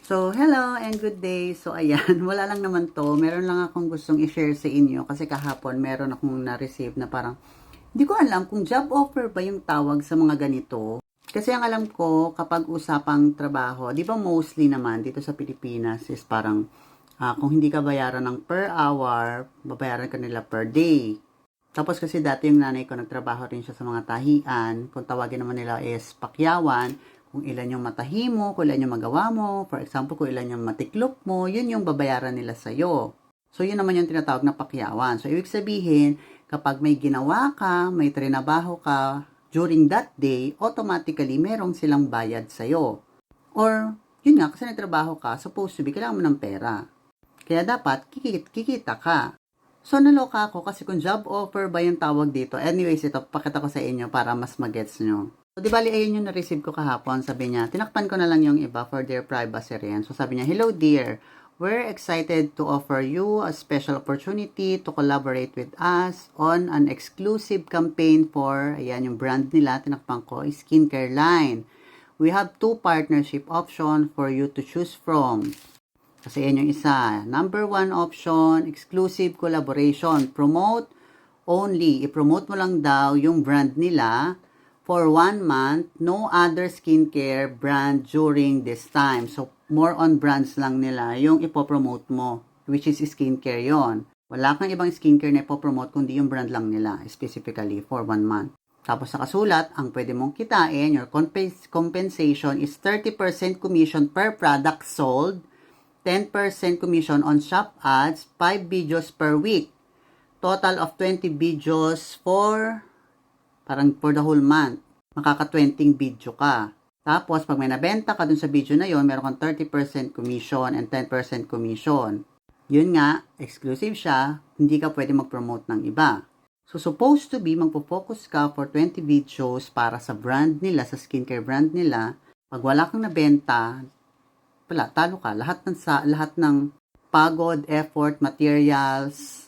So, hello and good day. So, ayan, wala lang naman to. Meron lang akong gustong i-share sa inyo kasi kahapon meron akong na-receive na parang hindi ko alam kung job offer ba yung tawag sa mga ganito. Kasi ang alam ko kapag usapang trabaho, di ba mostly naman dito sa Pilipinas is parang kung hindi ka bayaran ng per hour, babayaran ka nila per day. Tapos kasi dati yung nanay ko nagtrabaho rin siya sa mga tahian. Kung tawagin naman nila is pakyawan, kung ilan yung matahi mo, kung ilan yung magawa mo, for example, kung ilan yung matiklop mo, yun yung babayaran nila sa'yo. So, yun naman yung tinatawag na pakyawan. So, ibig sabihin, kapag may ginawa ka, may trinabaho ka, during that day, automatically, merong silang bayad sa'yo. Or, yun nga, kasi nagtrabaho ka, supposed to be, kailangan mo ng pera. Kaya dapat, kikita ka. So, naloka ako kasi kung job offer ba yung tawag dito. Anyways, ito, pakita ko sa inyo para mas magets nyo. So, di bali, ayun yung na-receive ko kahapon. Sabi niya, tinakpan ko na lang yung iba for their privacy rin. So, sabi niya, hello dear, we're excited to offer you a special opportunity to collaborate with us on an exclusive campaign for, ayan yung brand nila, tinakpan ko, skincare line. We have 2 partnership options for you to choose from. Kasi yan yung isa. Number 1 option, exclusive collaboration. Promote only. I-promote mo lang daw yung brand nila for 1 month. No other skincare brand during this time. So, more on brands lang nila yung ipopromote mo, which is skincare yon. Wala kang ibang skincare na ipopromote kundi yung brand lang nila, specifically for 1 month. Tapos sa kasulat, ang pwede mong kitain, your compensation is 30% commission per product sold, 10% commission on shop ads, 5 videos per week. Total of 20 videos for the whole month. Makaka-20 video ka. Tapos, pag may nabenta ka dun sa video na yon, meron kang 30% commission and 10% commission. Yun nga, exclusive siya, hindi ka pwede mag-promote ng iba. So, supposed to be, magpo-focus ka for 20 videos para sa brand nila, sa skincare brand nila. Pag wala kang nabenta, wala, talo ka. Lahat ng pagod, effort, materials,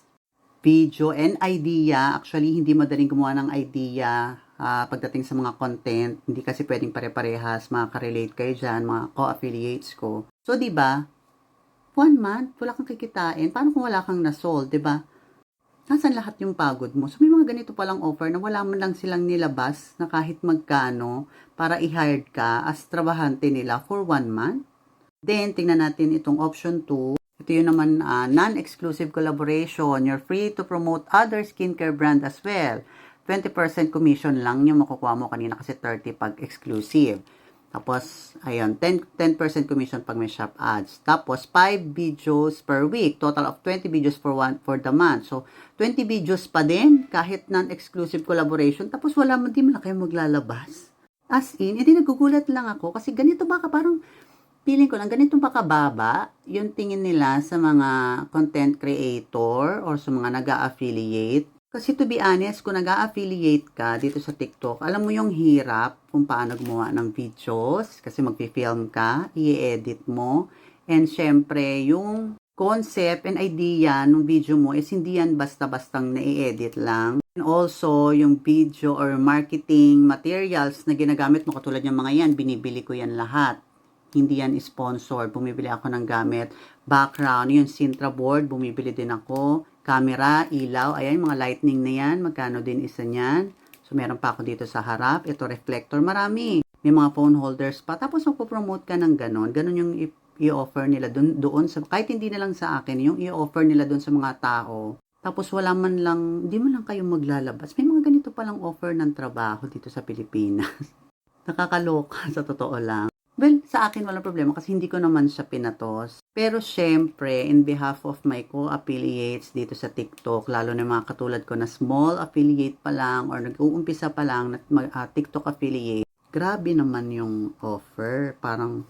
video, and idea. Actually, hindi madaling gumawa ng idea pagdating sa mga content. Hindi kasi pwedeng pare-parehas. Makaka-relate kayo dyan, mga co-affiliates ko. So, di ba 1 month, wala kang kikitain. Paano kung wala kang na-sold, di ba? Nasaan lahat yung pagod mo? So, may mga ganito palang offer na wala man lang silang nilabas na kahit magkano para i-hired ka as trabahante nila for 1 month. Then, tingnan natin itong option 2. Ito yung naman non-exclusive collaboration. You're free to promote other skincare brand as well. 20% commission lang yung makukuha mo kanina kasi 30 pag exclusive. Tapos, ayun, 10% commission pag may shop ads. Tapos, 5 videos per week. Total of 20 videos for the month. So, 20 videos pa din kahit non-exclusive collaboration. Tapos, di mo na kayo maglalabas. As in, edi nagugulat lang ako kasi ganito ba ka parang feeling ko lang, ganito ba kababa yung tingin nila sa mga content creator or sa mga nag-a-affiliate? Kasi to be honest, kung nag-a-affiliate ka dito sa TikTok, alam mo yung hirap kung paano gumawa ng videos kasi mag-film ka, i-edit mo, and syempre yung concept and idea ng video mo is hindi yan basta-bastang na-i-edit lang. And also, yung video or marketing materials na ginagamit mo katulad yung mga yan, binibili ko yan lahat. Hindi yan sponsor. Bumibili ako ng gamit. Background, yung Sintra board, bumibili din ako. Camera, ilaw, ayan, mga lightning na yan. Magkano din isa niyan? So, meron pa ako dito sa harap. Ito, reflector, marami. May mga phone holders pa. Tapos, magpo-promote ka ng ganon. Ganon yung i-offer nila doon sa, kahit hindi na lang sa akin, yung i-offer nila doon sa mga tao. Tapos, wala man lang, hindi man lang kayo maglalabas. May mga ganito palang offer ng trabaho dito sa Pilipinas. Nakakaloka, sa totoo lang. Well, sa akin walang problema kasi hindi ko naman siya pinatos. Pero syempre, in behalf of my co-affiliates dito sa TikTok, lalo na mga katulad ko na small affiliate pa lang or nag-uumpisa pa lang na TikTok affiliate, grabe naman yung offer. Parang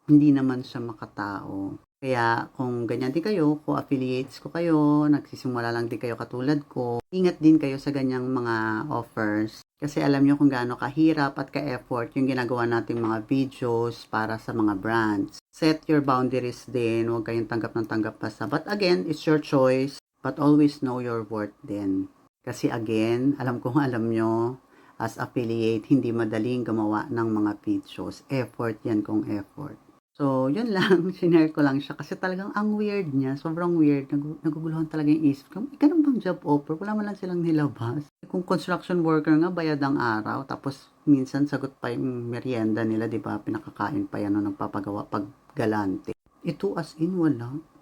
hindi naman siya makatao. Kaya kung ganyan din kayo, co-affiliates ko kayo, nagsisimula lang din kayo katulad ko, ingat din kayo sa ganyang mga offers. Kasi alam nyo kung gaano kahirap at ka-effort yung ginagawa nating mga videos para sa mga brands. Set your boundaries din, huwag kayong tanggap ng tanggap basta. But again, it's your choice, but always know your worth din. Kasi again, alam nyo, as affiliate, hindi madaling gumawa ng mga videos. Effort yan kung effort. So, yun lang, shinare ko lang siya kasi talagang ang weird niya, sobrang weird. Naguguluhan talaga yung isip ko. May ganun bang job offer? Wala man lang silang nilabas. Kung construction worker nga, bayad ang araw. Tapos, minsan sagot pa yung merienda nila, di ba? Pinakakain pa yan o nagpapagawa pag galante. Ito as in, wala.